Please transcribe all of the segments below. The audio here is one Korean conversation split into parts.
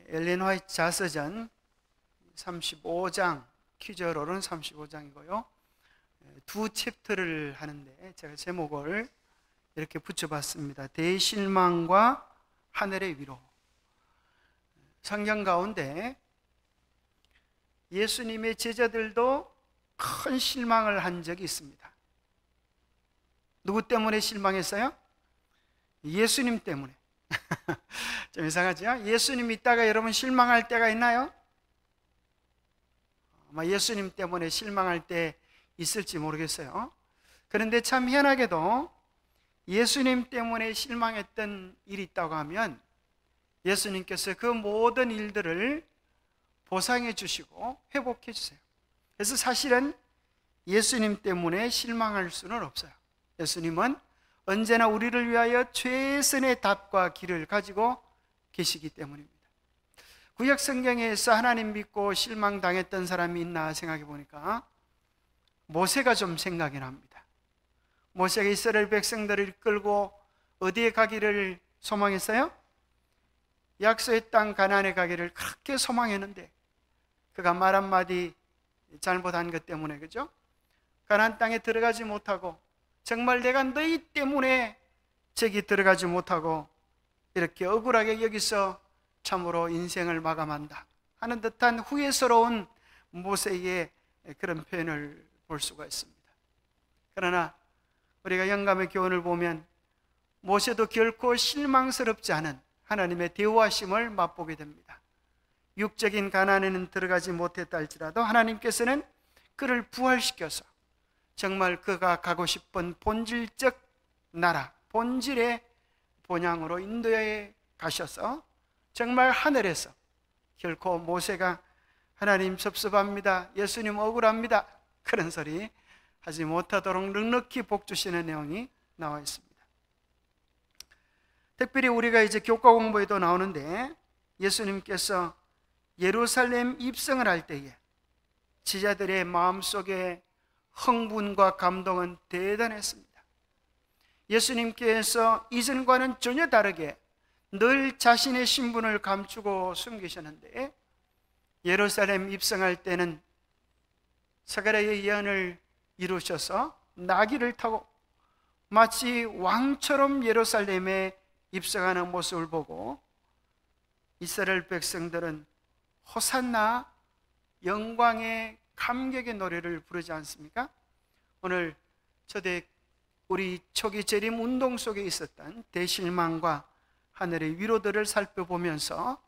엘렌 화이트 자서전 35장, 퀴저로는 35장이고요. 두 챕터를 하는데 제가 제목을 이렇게 붙여봤습니다. 대실망과 하늘의 위로. 성경 가운데 예수님의 제자들도 큰 실망을 한 적이 있습니다. 누구 때문에 실망했어요? 예수님 때문에. 좀 이상하죠? 예수님 있다가 여러분 실망할 때가 있나요? 아마 예수님 때문에 실망할 때 있을지 모르겠어요. 그런데 참 희한하게도 예수님 때문에 실망했던 일이 있다고 하면 예수님께서 그 모든 일들을 보상해 주시고 회복해 주세요. 그래서 사실은 예수님 때문에 실망할 수는 없어요. 예수님은 언제나 우리를 위하여 최선의 답과 길을 가지고 계시기 때문입니다. 구약 성경에서 하나님 믿고 실망당했던 사람이 있나 생각해 보니까 모세가 좀 생각이 납니다. 모세가 이스라엘 백성들을 이끌고 어디에 가기를 소망했어요? 약속의 땅 가나안에 가기를 그렇게 소망했는데 그가 말 한마디 잘못한 것 때문에, 그죠? 가나안 땅에 들어가지 못하고 정말 내가 너희 때문에 저기 들어가지 못하고 이렇게 억울하게 여기서 참으로 인생을 마감한다 하는 듯한 후회스러운 모세의 그런 표현을 볼 수가 있습니다. 그러나 우리가 영감의 교훈을 보면 모세도 결코 실망스럽지 않은 하나님의 대우하심을 맛보게 됩니다. 육적인 가나안에는 들어가지 못했다 할지라도 하나님께서는 그를 부활시켜서 정말 그가 가고 싶은 본질적 나라, 본질의 본향으로 인도해 가셔서 정말 하늘에서 결코 모세가 하나님 섭섭합니다, 예수님 억울합니다 그런 소리 하지 못하도록 넉넉히 복 주시는 내용이 나와 있습니다. 특별히 우리가 이제 교과 공부에도 나오는데 예수님께서 예루살렘 입성을 할 때에 제자들의 마음속에 흥분과 감동은 대단했습니다. 예수님께서 이전과는 전혀 다르게 늘 자신의 신분을 감추고 숨기셨는데 예루살렘 입성할 때는 스가랴의 예언을 이루셔서 나귀를 타고 마치 왕처럼 예루살렘에 입성하는 모습을 보고 이스라엘 백성들은 호산나 영광의 감격의 노래를 부르지 않습니까? 오늘 초대 우리 초기 재림 운동 속에 있었던 대실망과 하늘의 위로들을 살펴보면서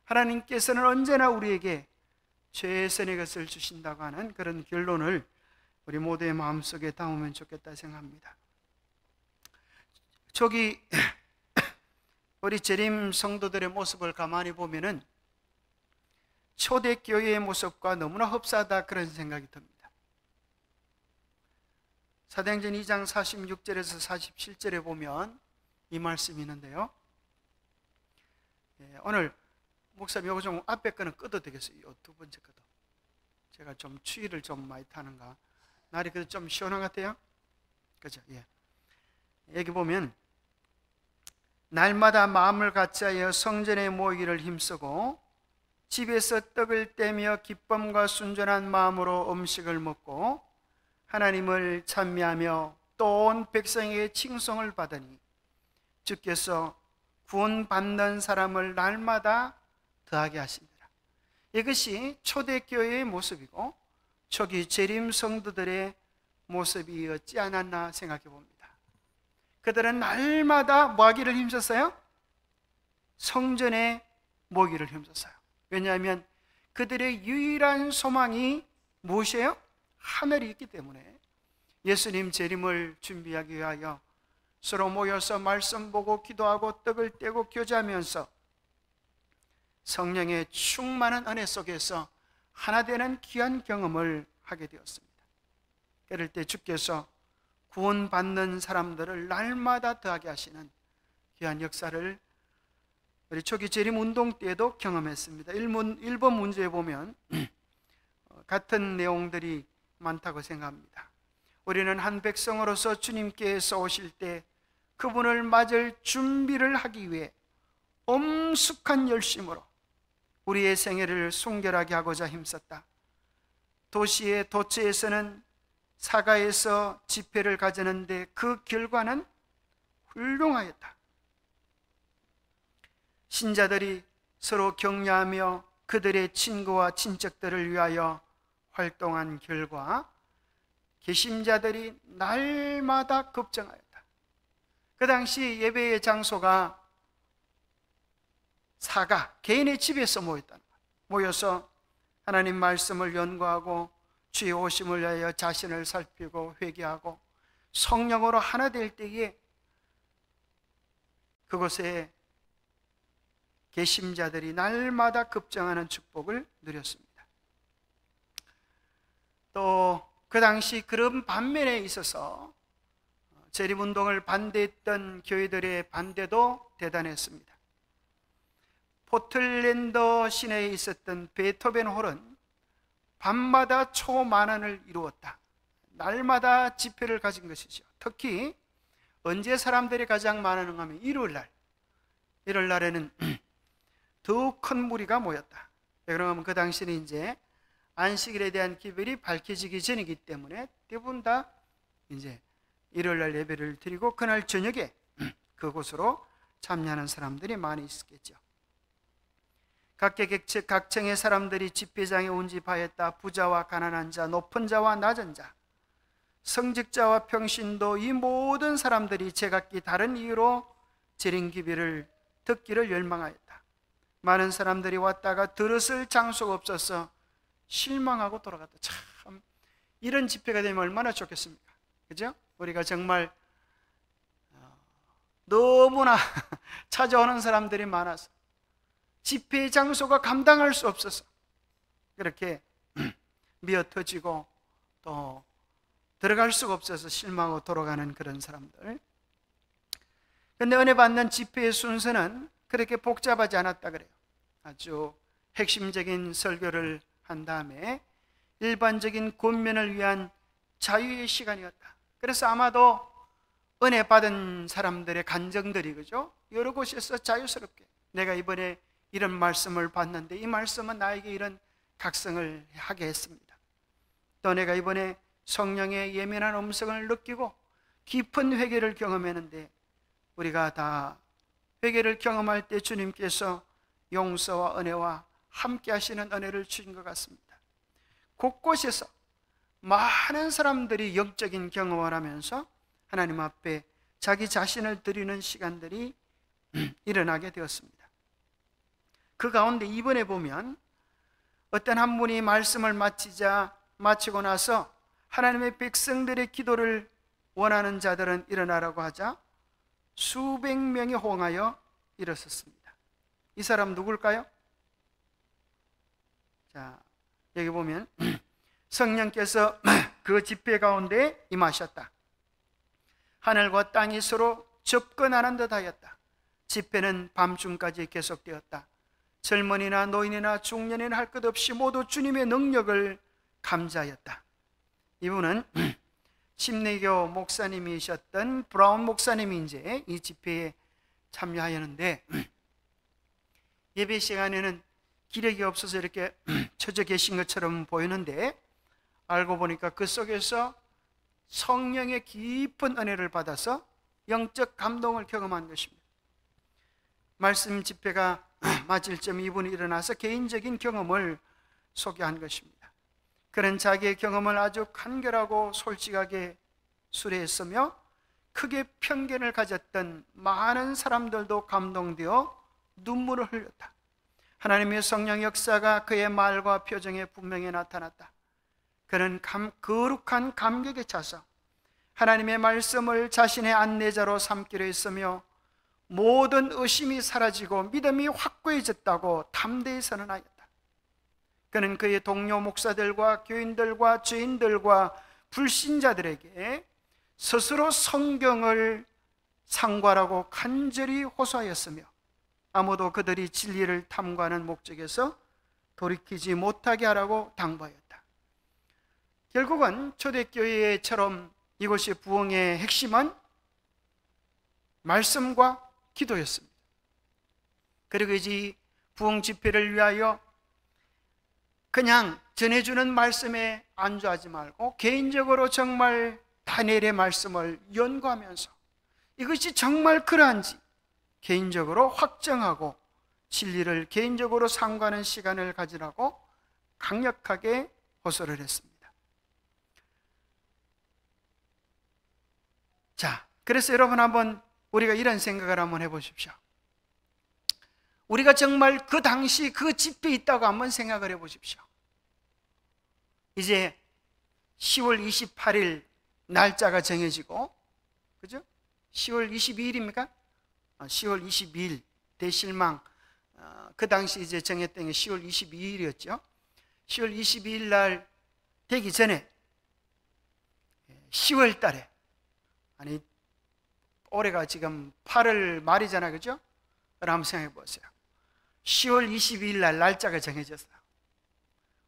하나님께서는 언제나 우리에게 최선의 것을 주신다고 하는 그런 결론을 우리 모두의 마음속에 담으면 좋겠다 생각합니다. 초기 우리 재림 성도들의 모습을 가만히 보면은 초대교회의 모습과 너무나 흡사하다 그런 생각이 듭니다. 사도행전 2장 46절에서 47절에 보면 이 말씀이 있는데요. 오늘 목사님 요거 좀 앞에 거는 꺼도 되겠어요? 이 두 번째 거도. 제가 좀 추위를 좀 많이 타는가. 날이 그래도 좀 시원한 것 같아요. 그죠? 예. 여기 보면 날마다 마음을 같이하여 성전에 모이기를 힘쓰고 집에서 떡을 떼며 기쁨과 순전한 마음으로 음식을 먹고 하나님을 찬미하며 또 온 백성에게 칭송을 받으니 주께서 구원받는 사람을 날마다 더하게 하십니다. 이것이 초대교회의 모습이고 초기 재림 성도들의 모습이었지 않았나 생각해 봅니다. 그들은 날마다 뭐 하기를 힘썼어요? 성전에 모이기를 힘썼어요. 왜냐하면 그들의 유일한 소망이 무엇이에요? 하늘이 있기 때문에 예수님 재림을 준비하기 위하여 서로 모여서 말씀 보고 기도하고 떡을 떼고 교제하면서 성령의 충만한 은혜 속에서 하나 되는 귀한 경험을 하게 되었습니다. 그럴 때 주께서 구원받는 사람들을 날마다 더하게 하시는 귀한 역사를 우리 초기 재림 운동 때에도 경험했습니다. 1번 문제에 보면 같은 내용들이 많다고 생각합니다. 우리는 한 백성으로서 주님께서 오실 때 그분을 맞을 준비를 하기 위해 엄숙한 열심으로 우리의 생애를 순결하게 하고자 힘썼다. 도시의 도처에서는 사가에서 집회를 가지는데 그 결과는 훌륭하였다. 신자들이 서로 격려하며 그들의 친구와 친척들을 위하여 활동한 결과 개심자들이 날마다 급증하였다. 그 당시 예배의 장소가 사가, 개인의 집에서 모여서 하나님 말씀을 연구하고 주의 오심을 위하여 자신을 살피고 회개하고 성령으로 하나 될 때에 그곳에 개심자들이 날마다 급증하는 축복을 누렸습니다. 또 그 당시 그런 반면에 있어서 재림운동을 반대했던 교회들의 반대도 대단했습니다. 포틀랜드 시내에 있었던 베토벤 홀은 밤마다 초만원을 이루었다. 날마다 집회를 가진 것이죠. 특히 언제 사람들이 가장 많았는가 하면 일요일 날에는 더 큰 무리가 모였다. 그러면 그 당시는 이제 안식일에 대한 기별이 밝혀지기 전이기 때문에 대부분 다 이제 일요일 날 예배를 드리고 그날 저녁에 그곳으로 참여하는 사람들이 많이 있었겠죠. 각층의 사람들이 집회장에 운집하였다. 부자와 가난한 자, 높은 자와 낮은 자, 성직자와 평신도, 이 모든 사람들이 제각기 다른 이유로 재림기별을 듣기를 열망하였다. 많은 사람들이 왔다가 들었을 장소가 없어서 실망하고 돌아갔다. 참 이런 집회가 되면 얼마나 좋겠습니까? 그죠? 우리가 정말 너무나 찾아오는 사람들이 많아서 집회 장소가 감당할 수 없어서 그렇게 미어터지고 또 들어갈 수가 없어서 실망하고 돌아가는 그런 사람들. 그런데 은혜 받는 집회의 순서는 그렇게 복잡하지 않았다 그래요. 아주 핵심적인 설교를 한 다음에 일반적인 권면을 위한 자유의 시간이었다. 그래서 아마도 은혜 받은 사람들의 간정들이 그죠? 여러 곳에서 자유스럽게 내가 이번에 이런 말씀을 봤는데 이 말씀은 나에게 이런 각성을 하게 했습니다. 또 내가 이번에 성령의 예민한 음성을 느끼고 깊은 회개를 경험했는데 우리가 다 회개를 경험할 때 주님께서 용서와 은혜와 함께 하시는 은혜를 주신 것 같습니다. 곳곳에서 많은 사람들이 영적인 경험을 하면서 하나님 앞에 자기 자신을 드리는 시간들이 일어나게 되었습니다. 그 가운데 이번에 보면 어떤 한 분이 말씀을 마치고 나서 하나님의 백성들의 기도를 원하는 자들은 일어나라고 하자 수백 명이 호응하여 일어섰습니다. 이 사람 누굴까요? 자, 여기 보면 성령께서 그 집회 가운데 임하셨다. 하늘과 땅이 서로 접근하는 듯하였다. 집회는 밤중까지 계속되었다. 젊은이나 노인이나 중년이나 할 것 없이 모두 주님의 능력을 감사하였다. 이분은 침례교 목사님이셨던 브라운 목사님이 이제 이 집회에 참여하였는데 예배 시간에는 기력이 없어서 이렇게 처져 계신 것처럼 보이는데 알고 보니까 그 속에서 성령의 깊은 은혜를 받아서 영적 감동을 경험한 것입니다. 말씀 집회가 마칠 점 이분이 일어나서 개인적인 경험을 소개한 것입니다. 그는 자기의 경험을 아주 간결하고 솔직하게 수레했으며 크게 편견을 가졌던 많은 사람들도 감동되어 눈물을 흘렸다. 하나님의 성령 역사가 그의 말과 표정에 분명히 나타났다. 그는 거룩한 감격에 차서 하나님의 말씀을 자신의 안내자로 삼기로 했으며 모든 의심이 사라지고 믿음이 확고해졌다고 담대히 선언하였다. 그는 그의 동료 목사들과 교인들과 죄인들과 불신자들에게 스스로 성경을 상고하라고 간절히 호소하였으며 아무도 그들이 진리를 탐구하는 목적에서 돌이키지 못하게 하라고 당부하였다. 결국은 초대교회처럼 이곳이 부흥의 핵심은 말씀과 기도였습니다. 그리고 이 부흥 집회를 위하여 그냥 전해주는 말씀에 안주하지 말고 개인적으로 정말 다니엘의 말씀을 연구하면서 이것이 정말 그러한지 개인적으로 확정하고 진리를 개인적으로 상고하는 시간을 가지라고 강력하게 호소를 했습니다. 자, 그래서 여러분 한번 우리가 이런 생각을 한번 해보십시오. 우리가 정말 그 당시 그 집회에 있다고 한번 생각을 해보십시오. 이제 10월 28일 날짜가 정해지고, 그죠? 10월 22일입니까? 10월 22일 대실망, 그 당시 이제 정했던 게 10월 22일이었죠. 10월 22일 날 되기 전에 10월 달에, 아니 올해가 지금 8월 말이잖아요, 그죠? 그럼 한번 생각해 보세요. 10월 22일 날 날짜가 정해졌어요.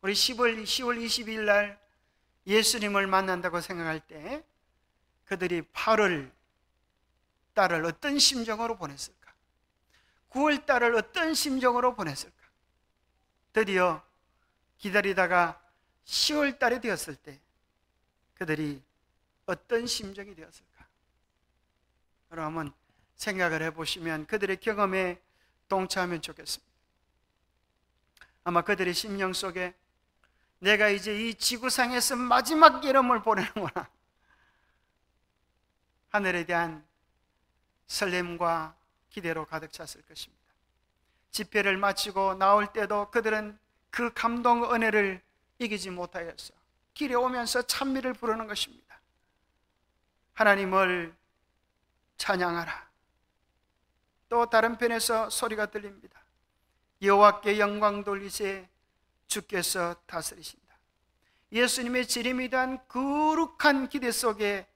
우리 10월 22일 날 예수님을 만난다고 생각할 때 그들이 8월 달을 어떤 심정으로 보냈을까? 9월 달을 어떤 심정으로 보냈을까? 드디어 기다리다가 10월 달이 되었을 때 그들이 어떤 심정이 되었을까? 여러분 생각을 해보시면 그들의 경험에 동참하면 좋겠습니다. 아마 그들의 심령 속에 내가 이제 이 지구상에서 마지막 여름을 보내는구나, 하늘에 대한 설렘과 기대로 가득 찼을 것입니다. 집회를 마치고 나올 때도 그들은 그 감동 은혜를 이기지 못하였어요. 길에 오면서 찬미를 부르는 것입니다. 하나님을 찬양하라. 또 다른 편에서 소리가 들립니다. 여호와께 영광 돌리세, 주께서 다스리신다. 예수님의 재림에 대한 거룩한 기대 속에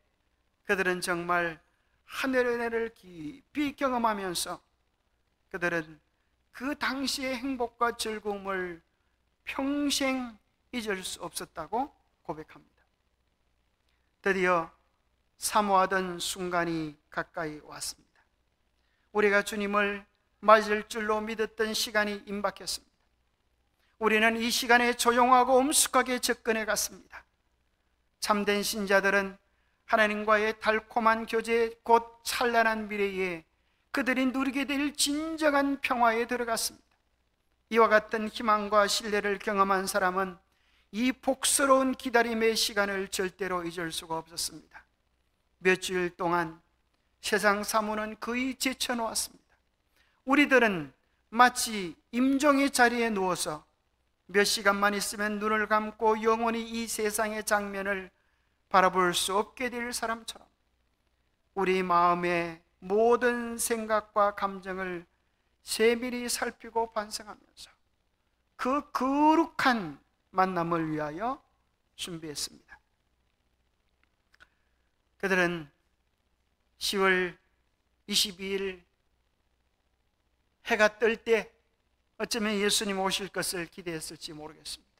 그들은 정말 하늘의 은혜를 깊이 경험하면서 그들은 그 당시의 행복과 즐거움을 평생 잊을 수 없었다고 고백합니다. 드디어 사모하던 순간이 가까이 왔습니다. 우리가 주님을 맞을 줄로 믿었던 시간이 임박했습니다. 우리는 이 시간에 조용하고 엄숙하게 접근해 갔습니다. 참된 신자들은 하나님과의 달콤한 교제, 곧 찬란한 미래에 그들이 누리게 될 진정한 평화에 들어갔습니다. 이와 같은 희망과 신뢰를 경험한 사람은 이 복스러운 기다림의 시간을 절대로 잊을 수가 없었습니다. 몇 주일 동안 세상 사무는 거의 제쳐놓았습니다. 우리들은 마치 임종의 자리에 누워서 몇 시간만 있으면 눈을 감고 영원히 이 세상의 장면을 바라볼 수 없게 될 사람처럼 우리 마음의 모든 생각과 감정을 세밀히 살피고 반성하면서 그 거룩한 만남을 위하여 준비했습니다. 그들은 10월 22일 해가 뜰 때 어쩌면 예수님 오실 것을 기대했을지 모르겠습니다.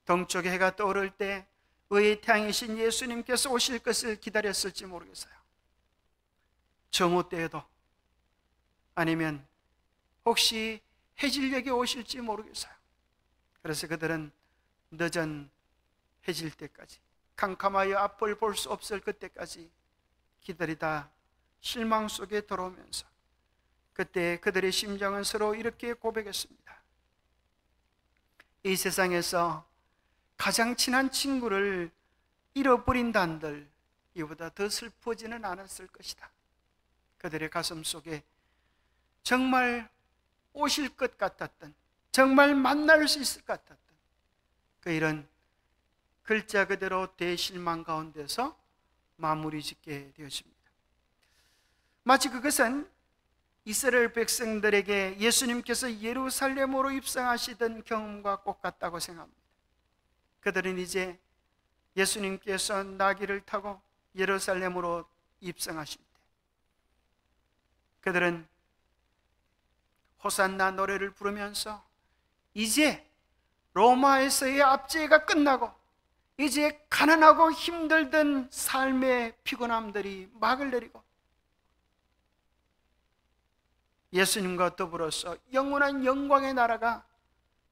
동쪽에 해가 떠오를 때 의의 태양이신 예수님께서 오실 것을 기다렸을지 모르겠어요. 정오 때에도, 아니면 혹시 해질녘에 오실지 모르겠어요. 그래서 그들은 늦은 해질 때까지, 캄캄하여 앞을 볼 수 없을 그때까지 기다리다 실망 속에 들어오면서 그때 그들의 심정은 서로 이렇게 고백했습니다. 이 세상에서 가장 친한 친구를 잃어버린다 한들 이보다 더 슬퍼지는 않았을 것이다. 그들의 가슴 속에 정말 오실 것 같았던, 정말 만날 수 있을 것 같았던 그 이런 글자 그대로 대실망 가운데서 마무리 짓게 되었습니다. 마치 그것은 이스라엘 백성들에게 예수님께서 예루살렘으로 입성하시던 경험과 똑같다고 생각합니다. 그들은 이제 예수님께서 나귀를 타고 예루살렘으로 입성하실 때 그들은 호산나 노래를 부르면서 이제 로마에서의 압제가 끝나고 이제 가난하고 힘들던 삶의 피곤함들이 막을 내리고 예수님과 더불어서 영원한 영광의 나라가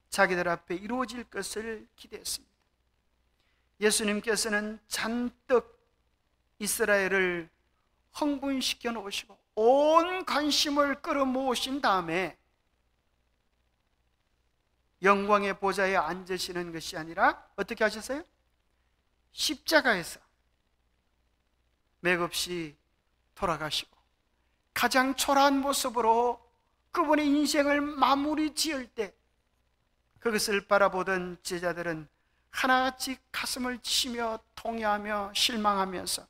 자기들 앞에 이루어질 것을 기대했습니다. 예수님께서는 잔뜩 이스라엘을 흥분시켜 놓으시고 온 관심을 끌어모으신 다음에 영광의 보좌에 앉으시는 것이 아니라 어떻게 하셨어요? 십자가에서 맥없이 돌아가시고 가장 초라한 모습으로 그분의 인생을 마무리 지을 때 그것을 바라보던 제자들은 하나같이 가슴을 치며 통회하며 실망하면서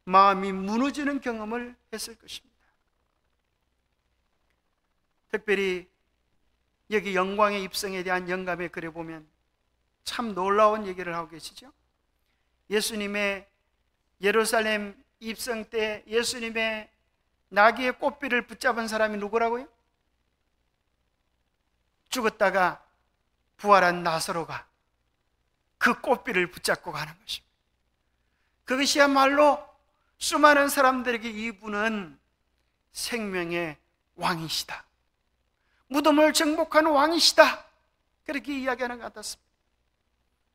마음이 무너지는 경험을 했을 것입니다. 특별히 여기 영광의 입성에 대한 영감의 글에 보면 참 놀라운 얘기를 하고 계시죠. 예수님의 예루살렘 입성 때 예수님의 나귀의 꽃비를 붙잡은 사람이 누구라고요? 죽었다가 부활한 나사로가 그 꽃비를 붙잡고 가는 것입니다. 그것이야말로 수많은 사람들에게 이분은 생명의 왕이시다, 무덤을 정복한 왕이시다, 그렇게 이야기하는 것 같았습니다.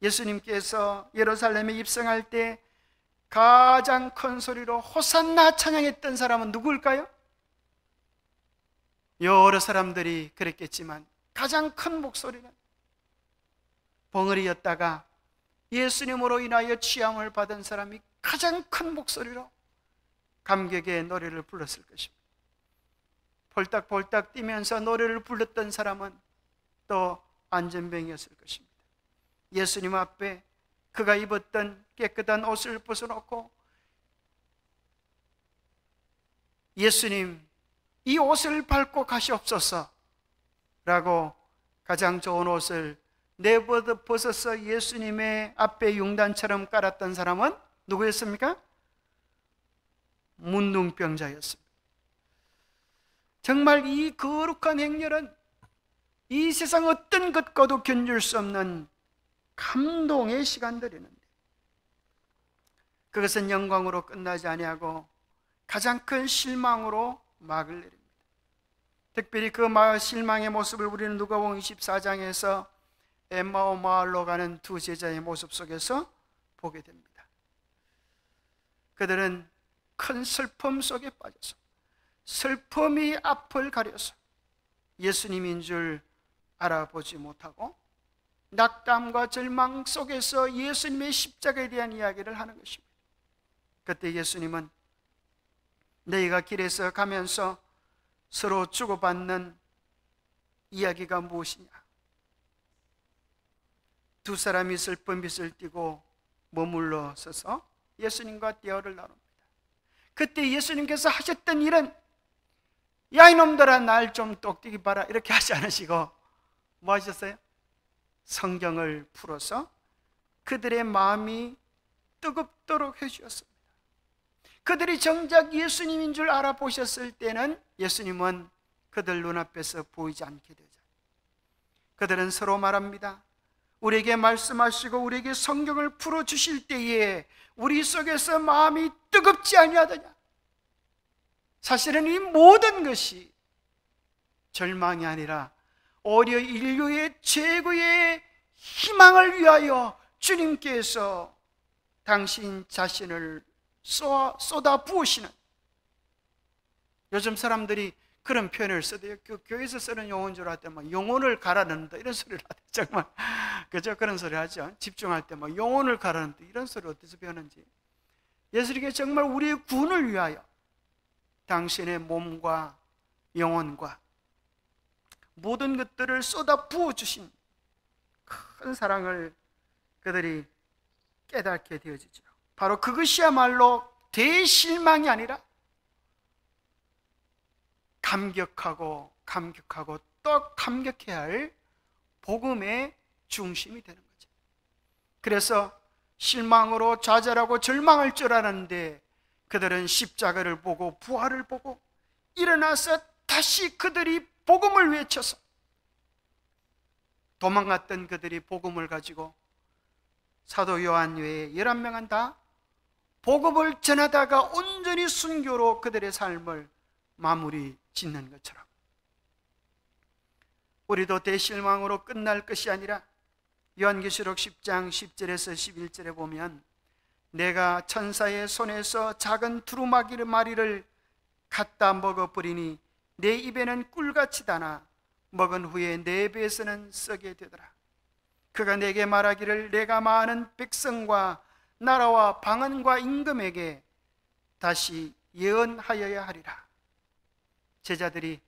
예수님께서 예루살렘에 입성할 때 가장 큰 소리로 호산나 찬양했던 사람은 누구일까요? 여러 사람들이 그랬겠지만 가장 큰 목소리는 벙어리였다가 예수님으로 인하여 취함을 받은 사람이 가장 큰 목소리로 감격의 노래를 불렀을 것입니다. 폴딱폴딱 뛰면서 노래를 불렀던 사람은 또 안전병이었을 것입니다. 예수님 앞에 그가 입었던 깨끗한 옷을 벗어놓고 예수님, 이 옷을 밟고 가시옵소서 라고 가장 좋은 옷을 내벗어서 예수님의 앞에 융단처럼 깔았던 사람은 누구였습니까? 문둥병자였습니다. 정말 이 거룩한 행렬은 이 세상 어떤 것과도 견줄 수 없는 감동의 시간들이는데 그것은 영광으로 끝나지 아니하고 가장 큰 실망으로 막을 내립니다. 특별히 그 실망의 모습을 우리는 누가복음 24장에서 엠마오 마을로 가는 두 제자의 모습 속에서 보게 됩니다. 그들은 큰 슬픔 속에 빠져서 슬픔이 앞을 가려서 예수님인 줄 알아보지 못하고 낙담과 절망 속에서 예수님의 십자가에 대한 이야기를 하는 것입니다. 그때 예수님은 너희가 길에서 가면서 서로 주고받는 이야기가 무엇이냐? 두 사람이 슬픈 빛을 띠고 머물러 서서 예수님과 대화를 나눕니다. 그때 예수님께서 하셨던 일은 야 이놈들아 날 좀 똑똑히 봐라 이렇게 하지 않으시고 뭐 하셨어요? 성경을 풀어서 그들의 마음이 뜨겁도록 해주셨습니다. 그들이 정작 예수님인 줄 알아보셨을 때는 예수님은 그들 눈앞에서 보이지 않게 되죠. 그들은 서로 말합니다. 우리에게 말씀하시고 우리에게 성경을 풀어주실 때에 우리 속에서 마음이 뜨겁지 아니하더냐. 사실은 이 모든 것이 절망이 아니라 오히려 인류의 최고의 희망을 위하여 주님께서 당신 자신을 쏟아 부으시는, 요즘 사람들이 그런 표현을 써도요, 교회에서 쓰는 용어인 줄 알 때 막 영혼을 가라앉는다 이런 소리를 하죠. 정말 그죠? 그런 소리 하죠. 집중할 때 막 영혼을 가라앉는다 이런 소리 어디서 배우는지. 예수님께서 정말 우리의 구원을 위하여 당신의 몸과 영혼과 모든 것들을 쏟아 부어주신 큰 사랑을 그들이 깨닫게 되어지죠. 바로 그것이야말로 대실망이 아니라 감격하고 또 감격해야 할 복음의 중심이 되는 거죠. 그래서 실망으로 좌절하고 절망할 줄 알았는데 그들은 십자가를 보고 부활을 보고 일어나서 다시 그들이 복음을 외쳐서, 도망갔던 그들이 복음을 가지고 사도 요한 외에 11명은 다 복음을 전하다가 온전히 순교로 그들의 삶을 마무리 짓는 것처럼 우리도 대실망으로 끝날 것이 아니라 요한계시록 10장 10절에서 11절에 보면 내가 천사의 손에서 작은 두루마리를 갖다 먹어버리니 내 입에는 꿀같이 다나 먹은 후에 내 배에서는 썩게 되더라. 그가 내게 말하기를 내가 많은 백성과 나라와 방언과 임금에게 다시 예언하여야 하리라. 제자들이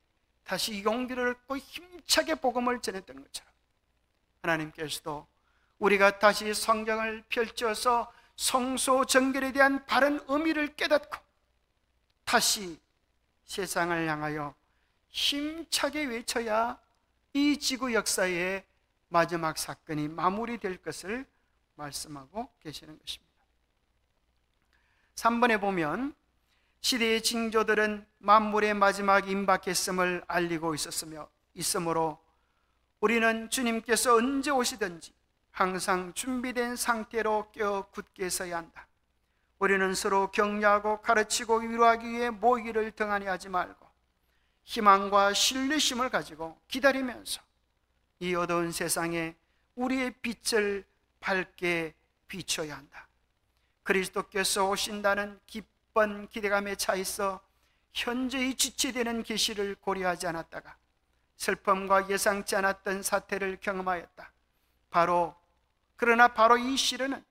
다시 용기를 얻고 힘차게 복음을 전했던 것처럼 하나님께서도 우리가 다시 성경을 펼쳐서 성소정결에 대한 바른 의미를 깨닫고 다시 세상을 향하여 힘차게 외쳐야 이 지구 역사의 마지막 사건이 마무리될 것을 말씀하고 계시는 것입니다. 3번에 보면 시대의 징조들은 만물의 마지막 임박했음을 알리고 있으므로 우리는 주님께서 언제 오시든지 항상 준비된 상태로 껴 굳게 서야 한다. 우리는 서로 격려하고 가르치고 위로하기 위해 모이기를 등한히 하지 말고 희망과 신뢰심을 가지고 기다리면서 이 어두운 세상에 우리의 빛을 밝게 비춰야 한다. 그리스도께서 오신다는 기쁜 기대감에 차 있어 현재의 주체되는 계시를 고려하지 않았다가 슬픔과 예상치 않았던 사태를 경험하였다. 그러나 바로 이 시련은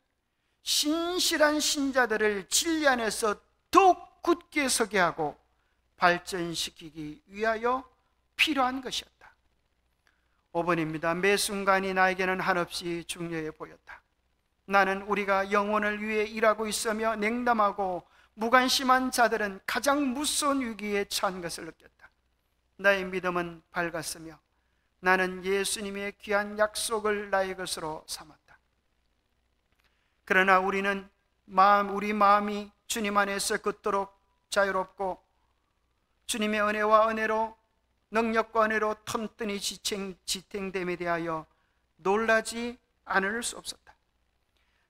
신실한 신자들을 진리 안에서 더욱 굳게 서게 하고 발전시키기 위하여 필요한 것이었다. 5번입니다. 매 순간이 나에게는 한없이 중요해 보였다. 나는 우리가 영혼을 위해 일하고 있으며 냉담하고 무관심한 자들은 가장 무서운 위기에 처한 것을 느꼈다. 나의 믿음은 밝았으며 나는 예수님의 귀한 약속을 나의 것으로 삼았다. 그러나 우리 마음이 주님 안에서 걷도록 자유롭고 주님의 은혜와 은혜로 능력과 은혜로 틈틈이 지탱됨에 대하여 놀라지 않을 수 없었다.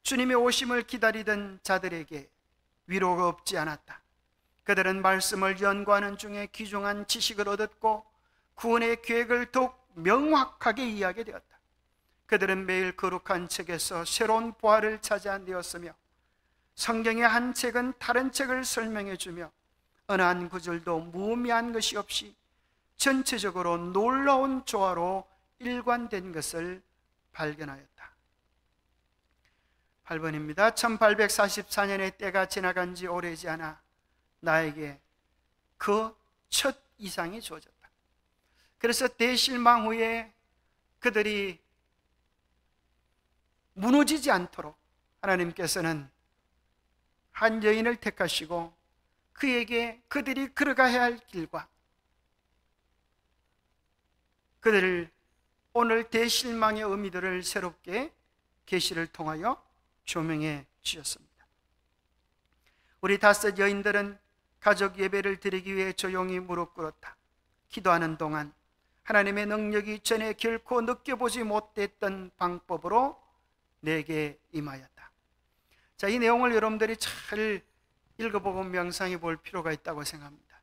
주님의 오심을 기다리던 자들에게 위로가 없지 않았다. 그들은 말씀을 연구하는 중에 귀중한 지식을 얻었고 구원의 계획을 더욱 명확하게 이해하게 되었다. 그들은 매일 거룩한 책에서 새로운 보화를 차지한되었으며 성경의 한 책은 다른 책을 설명해 주며 어느 한 구절도 무의미한 것이 없이 전체적으로 놀라운 조화로 일관된 것을 발견하였다. 8번입니다. 1844년의 때가 지나간 지 오래지 않아 나에게 그 첫 이상이 주어졌다. 그래서 대실망 후에 그들이 무너지지 않도록 하나님께서는 한 여인을 택하시고 그에게 그들이 걸어가야 할 길과 그들을 오늘 대실망의 의미들을 새롭게 계시를 통하여 조명해 주셨습니다. 우리 5 여인들은 가족 예배를 드리기 위해 조용히 무릎 꿇었다. 기도하는 동안 하나님의 능력이 전에 결코 느껴보지 못했던 방법으로 내게 임하였다. 자, 이 내용을 여러분들이 잘 읽어보고 명상해 볼 필요가 있다고 생각합니다.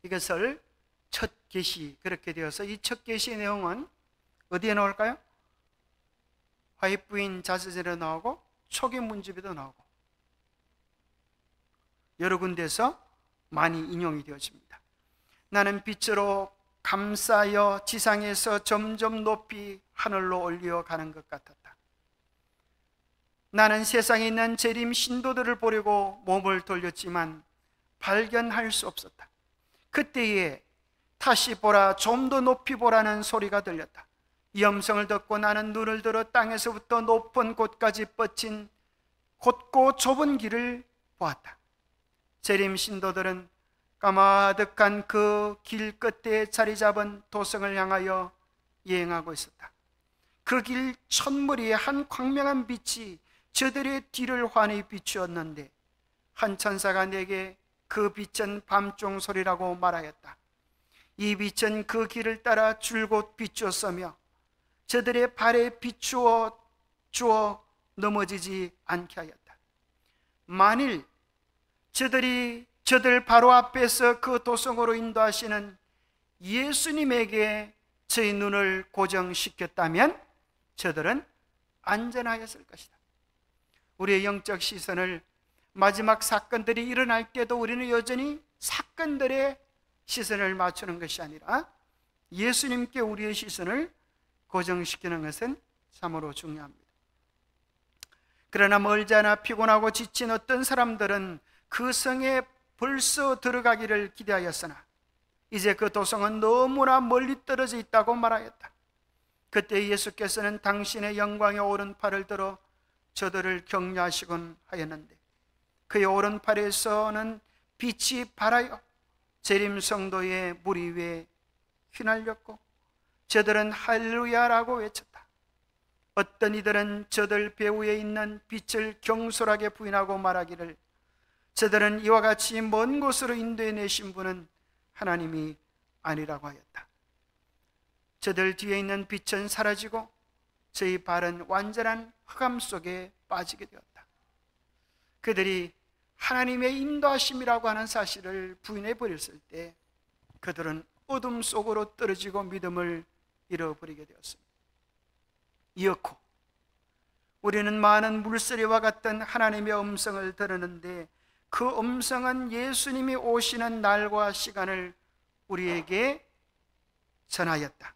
이것을 첫 계시 그렇게 되어서 이 첫 계시의 내용은 어디에 나올까요? 화입부인 자서전에 나오고 초기 문집에도 나오고 여러 군데서 많이 인용이 되어집니다. 나는 빛으로 감싸여 지상에서 점점 높이 하늘로 올려가는 것 같았다. 나는 세상에 있는 재림 신도들을 보려고 몸을 돌렸지만 발견할 수 없었다. 그때에 다시 보라, 좀 더 높이 보라는 소리가 들렸다. 이 음성을 듣고 나는 눈을 들어 땅에서부터 높은 곳까지 뻗친 곧고 좁은 길을 보았다. 재림 신도들은 까마득한 그 길 끝에 자리 잡은 도성을 향하여 여행하고 있었다. 그 길 첫무리에 한 광명한 빛이 저들의 뒤를 환히 비추었는데 한 천사가 내게 그 빛은 밤중 소리라고 말하였다. 이 빛은 그 길을 따라 줄곧 비추었으며 저들의 발에 비추어 넘어지지 않게 하였다. 만일 저들이 저들 바로 앞에서 그 도성으로 인도하시는 예수님에게 저희 눈을 고정시켰다면 저들은 안전하였을 것이다. 우리의 영적 시선을 마지막 사건들이 일어날 때도 우리는 여전히 사건들의 시선을 맞추는 것이 아니라 예수님께 우리의 시선을 고정시키는 것은 참으로 중요합니다. 그러나 멀지 않아 피곤하고 지친 어떤 사람들은 그 성에 벌써 들어가기를 기대하였으나 이제 그 도성은 너무나 멀리 떨어져 있다고 말하였다. 그때 예수께서는 당신의 영광의 오른팔을 들어 저들을 격려하시곤 하였는데 그의 오른팔에서는 빛이 발하여 재림 성도의 무리 위에 휘날렸고 저들은 할렐루야라고 외쳤다. 어떤 이들은 저들 배후에 있는 빛을 경솔하게 부인하고 말하기를 저들은 이와 같이 먼 곳으로 인도해 내신 분은 하나님이 아니라고 하였다. 저들 뒤에 있는 빛은 사라지고 저희 발은 완전한 흑암 속에 빠지게 되었다. 그들이 하나님의 인도하심이라고 하는 사실을 부인해 버렸을 때 그들은 어둠 속으로 떨어지고 믿음을 잃어버리게 되었습니다. 이었고 우리는 많은 물소리와 같은 하나님의 음성을 들었는데 그 음성은 예수님이 오시는 날과 시간을 우리에게 전하였다.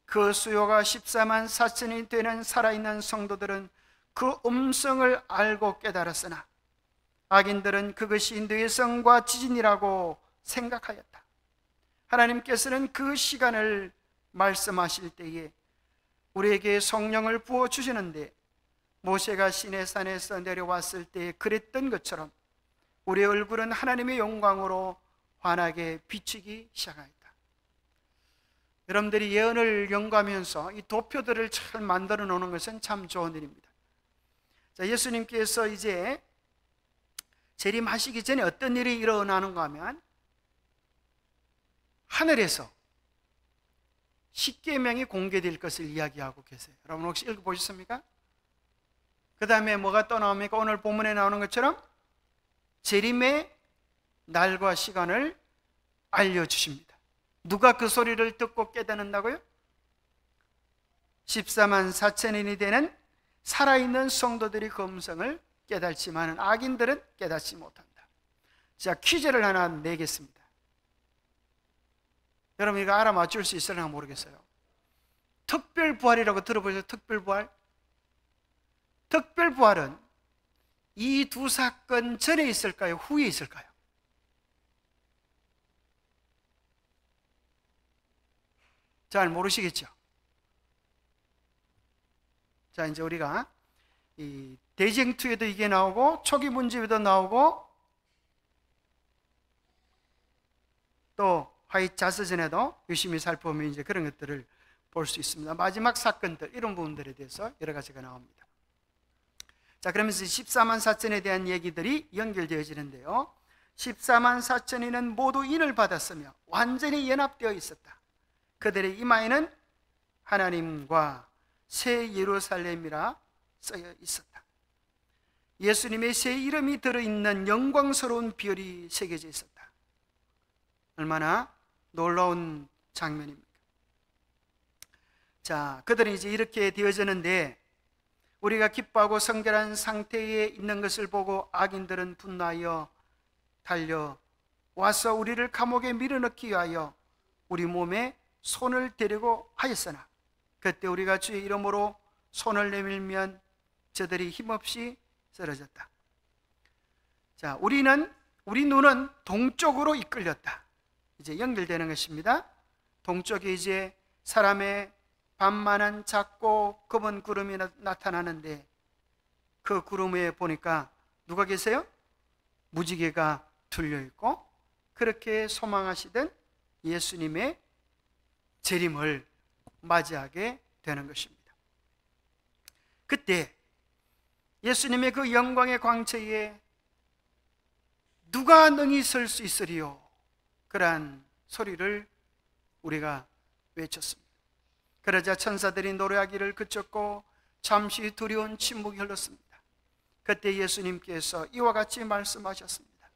그 수요가 14만 4천이 되는 살아있는 성도들은 그 음성을 알고 깨달았으나 악인들은 그것이 뇌성과 지진이라고 생각하였다. 하나님께서는 그 시간을 말씀하실 때에 우리에게 성령을 부어주시는데 모세가 시내산에서 내려왔을 때 그랬던 것처럼 우리의 얼굴은 하나님의 영광으로 환하게 비치기 시작하였다. 여러분들이 예언을 연구하면서 이 도표들을 잘 만들어 놓는 것은 참 좋은 일입니다. 자, 예수님께서 이제 재림하시기 전에 어떤 일이 일어나는가 하면 하늘에서 십계명이 공개될 것을 이야기하고 계세요. 여러분 혹시 읽어보셨습니까? 그 다음에 뭐가 또 나옵니까? 오늘 본문에 나오는 것처럼 재림의 날과 시간을 알려주십니다. 누가 그 소리를 듣고 깨닫는다고요? 14만 4천인이 되는 살아있는 성도들이 그 음성을 깨닫지만 악인들은 깨닫지 못한다. 자, 퀴즈를 하나 내겠습니다. 여러분 이거 알아맞힐 수 있을까 모르겠어요. 특별부활이라고 들어보셨어요? 특별부활? 특별부활은 이 두 사건 전에 있을까요? 후에 있을까요? 잘 모르시겠죠? 자, 이제 우리가 이 대쟁투에도 이게 나오고 초기 문제에도 나오고 또 화이트 자서전에도 유심히 살펴보면 이제 그런 것들을 볼 수 있습니다. 마지막 사건들 이런 부분들에 대해서 여러 가지가 나옵니다. 자, 그러면서 14만 4천에 대한 얘기들이 연결되어지는데요. 14만 4천이는 모두 인을 받았으며 완전히 연합되어 있었다. 그들의 이마에는 하나님과 새 예루살렘이라 쓰여 있었다. 예수님의 새 이름이 들어있는 영광스러운 비열이 새겨져 있었다. 얼마나 놀라운 장면입니까? 자, 그들은 이제 이렇게 되어졌는데 우리가 기뻐하고 성결한 상태에 있는 것을 보고 악인들은 분노하여 달려와서 우리를 감옥에 밀어넣기 위하여 우리 몸에 손을 대려고 하였으나 그때 우리가 주의 이름으로 손을 내밀면 저들이 힘없이 쓰러졌다. 자, 우리 눈은 동쪽으로 이끌렸다. 이제 연결되는 것입니다. 동쪽에 이제 사람의 반만한 작고 검은 구름이 나타나는데 그 구름 위에 보니까 누가 계세요? 무지개가 둘려있고 그렇게 소망하시던 예수님의 재림을 맞이하게 되는 것입니다. 그때 예수님의 그 영광의 광채에 누가 능히 설 수 있으리요? 그러한 소리를 우리가 외쳤습니다. 그러자 천사들이 노래하기를 그쳤고 잠시 두려운 침묵이 흘렀습니다. 그때 예수님께서 이와 같이 말씀하셨습니다.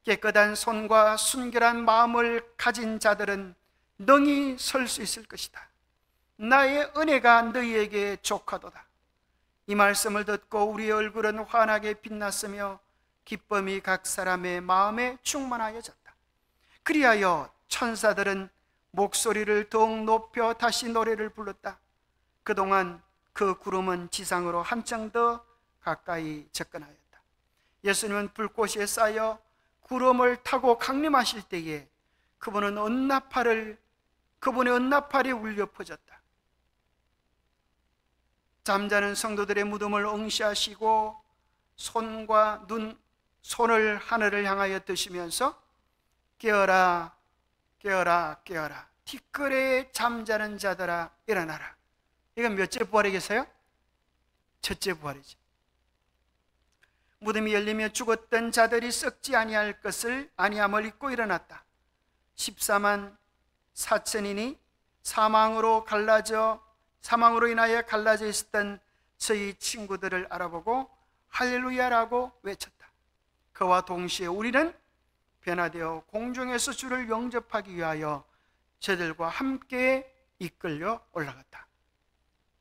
깨끗한 손과 순결한 마음을 가진 자들은 능히 설 수 있을 것이다. 나의 은혜가 너희에게 족하도다. 이 말씀을 듣고 우리의 얼굴은 환하게 빛났으며 기쁨이 각 사람의 마음에 충만하여졌다. 그리하여 천사들은 목소리를 더욱 높여 다시 노래를 불렀다. 그동안 그 구름은 지상으로 한층 더 가까이 접근하였다. 예수님은 불꽃에 쌓여 구름을 타고 강림하실 때에 그분의 은나팔이 울려 퍼졌다. 잠자는 성도들의 무덤을 응시하시고 손을 하늘을 향하여 드시면서 깨어라 깨어라 깨어라 티끌에 잠자는 자들아 일어나라. 이건 몇째 부활이겠어요? 첫째 부활이지. 무덤이 열리며 죽었던 자들이 썩지 아니함을 잊고 일어났다. 14만 4천인이 사망으로 인하여 갈라져 있었던 저희 친구들을 알아보고 할렐루야라고 외쳤다. 그와 동시에 우리는 변화되어 공중에서 주를 영접하기 위하여 저들과 함께 이끌려 올라갔다.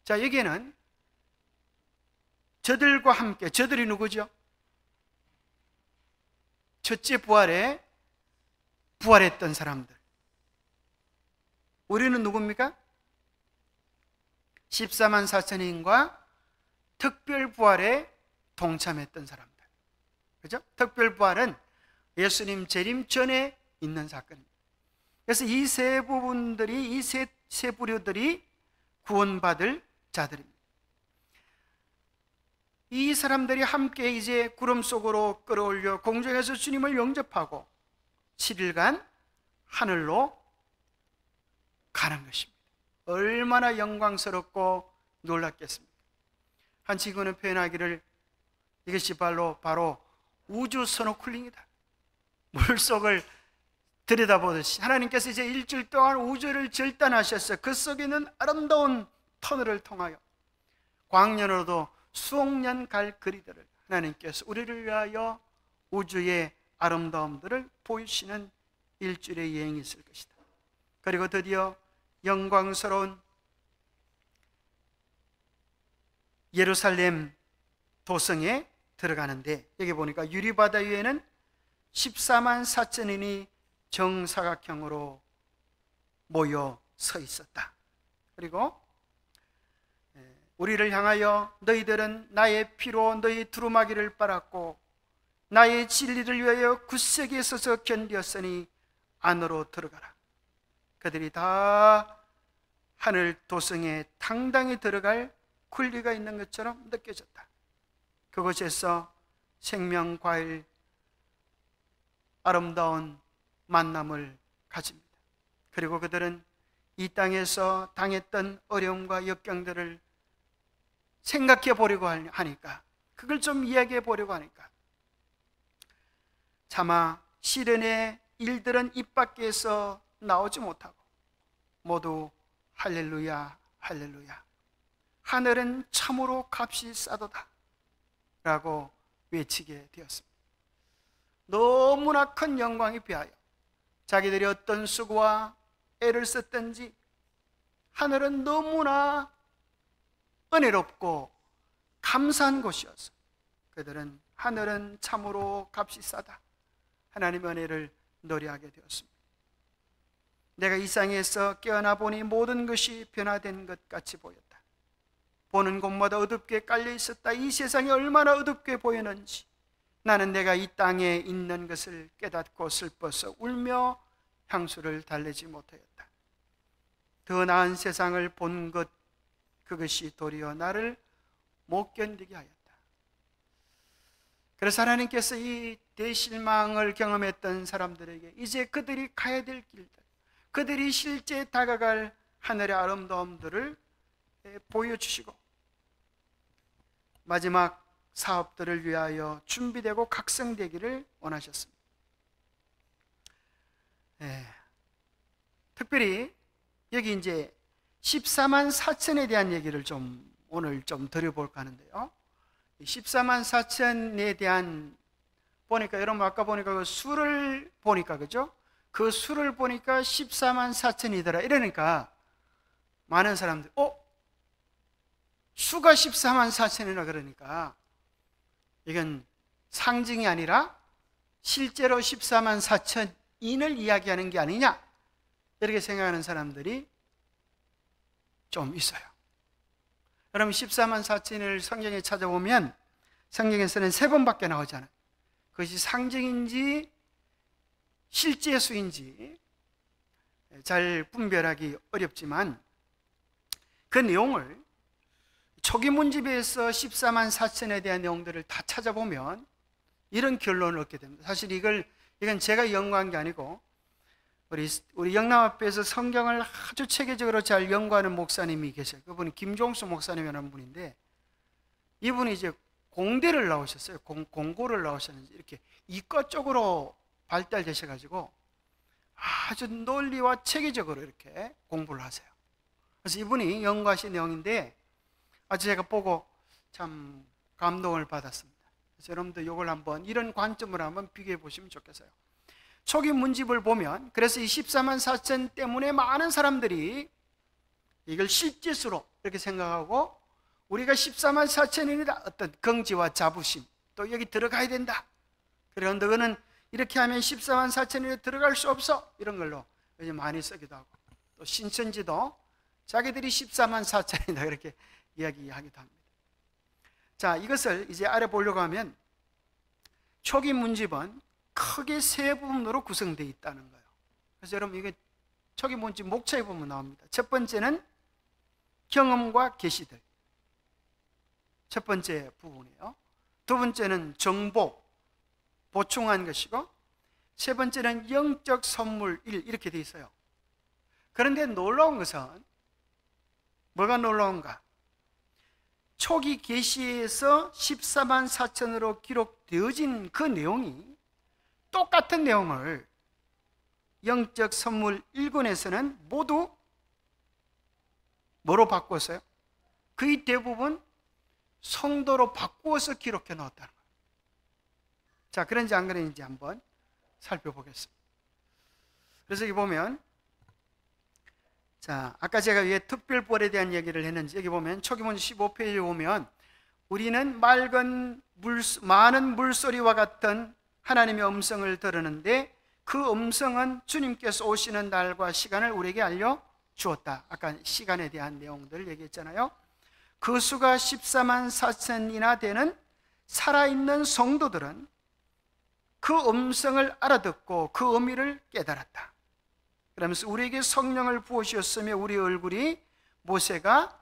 자, 여기에는 저들과 함께, 저들이 누구죠? 첫째 부활에 부활했던 사람들. 우리는 누굽니까? 14만 4천인과 특별 부활에 동참했던 사람들. 그죠? 특별 부활은 예수님 재림 전에 있는 사건입니다. 그래서 이 세 부분들이, 이 세 부류들이 구원받을 자들입니다. 이 사람들이 함께 이제 구름 속으로 끌어올려 공중에서 주님을 영접하고 7일간 하늘로 가는 것입니다. 얼마나 영광스럽고 놀랍겠습니까? 한 친구는 표현하기를 이것이 바로 우주 스노클링이다. 물속을 들여다보듯이 하나님께서 이제 일주일 동안 우주를 절단하셔서 그 속에 있는 아름다운 터널을 통하여 광년으로도 수억 년 갈 거리들을 하나님께서 우리를 위하여 우주의 아름다움들을 보이시는 일주일의 여행이 있을 것이다. 그리고 드디어 영광스러운 예루살렘 도성에 들어가는데, 여기 보니까 유리바다 위에는 14만 4천인이 정사각형으로 모여 서 있었다. 그리고 우리를 향하여 너희들은 나의 피로 너희 두루마기를 빨았고 나의 진리를 위하여 굳세게 서서 견디었으니 안으로 들어가라. 그들이 다 하늘 도성에 당당히 들어갈 권리가 있는 것처럼 느껴졌다. 그곳에서 생명과일 아름다운 만남을 가집니다. 그리고 그들은 이 땅에서 당했던 어려움과 역경들을 생각해 보려고 하니까, 그걸 좀 이야기해 보려고 하니까 차마 시련의 일들은 입 밖에서 나오지 못하고 모두 할렐루야 할렐루야 하늘은 참으로 값이 싸도다 라고 외치게 되었습니다. 너무나 큰 영광에 비하여 자기들이 어떤 수고와 애를 썼든지 하늘은 너무나 은혜롭고 감사한 곳이어서 그들은 하늘은 참으로 값이 싸다, 하나님의 은혜를 노래하게 되었습니다. 내가 이 땅에서 깨어나 보니 모든 것이 변화된 것 같이 보였다. 보는 곳마다 어둡게 깔려 있었다. 이 세상이 얼마나 어둡게 보이는지 나는 내가 이 땅에 있는 것을 깨닫고 슬퍼서 울며 향수를 달래지 못하였다. 더 나은 세상을 본 것, 그것이 도리어 나를 못 견디게 하였다. 그래서 하나님께서 이 대실망을 경험했던 사람들에게 이제 그들이 가야 될 길들, 그들이 실제 다가갈 하늘의 아름다움들을 보여주시고 마지막 사업들을 위하여 준비되고 각성되기를 원하셨습니다. 특별히 여기 이제 14만 4천에 대한 얘기를 오늘 좀 드려볼까 하는데요. 14만 4천에 대한 보니까 여러분 아까 보니까 그 수를 보니까 그죠? 그 수를 보니까 14만 4천이더라. 이러니까 많은 사람들이 수가 14만 4천이나 그러니까 이건 상징이 아니라 실제로 14만 4천인을 이야기하는 게 아니냐 이렇게 생각하는 사람들이 좀 있어요. 여러분 14만 4천을 성경에 찾아보면 성경에서는 3번밖에 나오잖아요. 그것이 상징인지 실제 수인지 잘 분별하기 어렵지만 그 내용을 초기 문집에서 14만 4천에 대한 내용들을 다 찾아보면 이런 결론을 얻게 됩니다. 사실 이건 제가 연구한 게 아니고 우리 영남앞에서 성경을 아주 체계적으로 잘 연구하는 목사님이 계세요. 그분이 김종수 목사님이라는 분인데 이분이 이제 공대를 나오셨어요. 공고를 나오셨는지 이렇게 이과 쪽으로 발달되셔가지고 아주 논리와 체계적으로 이렇게 공부를 하세요. 그래서 이분이 연구하신 내용인데 아주 제가 보고 참 감동을 받았습니다. 그래서 여러분도 이걸 한번 이런 관점으로 한번 비교해 보시면 좋겠어요. 초기 문집을 보면 그래서 이 14만 4천 때문에 많은 사람들이 이걸 실제수로 이렇게 생각하고 우리가 14만 4천인이다 어떤 긍지와 자부심 또 여기 들어가야 된다. 그런데 그거는 이렇게 하면 14만 4천인에 들어갈 수 없어 이런 걸로 많이 쓰기도 하고 또 신천지도 자기들이 14만 4천이다 그렇게 이야기하기도 합니다. 자, 이것을 이제 알아보려고 하면 초기 문집은 크게 3부분으로 구성되어 있다는 거예요. 그래서 여러분 이게 초기 문집 목차에 보면 나옵니다. 첫 번째는 경험과 계시들, 첫 번째 부분이에요. 두 번째는 정보, 보충한 것이고 세 번째는 영적 선물 1 이렇게 되어 있어요. 그런데 놀라운 것은 뭐가 놀라운가? 초기 계시에서 14만 4천으로 기록되어진 그 내용이 똑같은 내용을 영적 선물 1권에서는 모두 뭐로 바꿨어요? 거의 대부분 성도로 바꾸어서 기록해 놓았다는 거예요. 자, 그런지 안 그런지 한번 살펴보겠습니다. 그래서 여기 보면 자, 아까 제가 왜 특별부활에 대한 얘기를 했는지 여기 보면 초기문 15페이지에 보면 우리는 많은 물소리와 같은 하나님의 음성을 들었는데 그 음성은 주님께서 오시는 날과 시간을 우리에게 알려주었다. 아까 시간에 대한 내용들 얘기했잖아요. 그 수가 14만 4천이나 되는 살아있는 성도들은 그 음성을 알아듣고 그 의미를 깨달았다. 그러면서 우리에게 성령을 부으셨으며 우리 얼굴이 모세가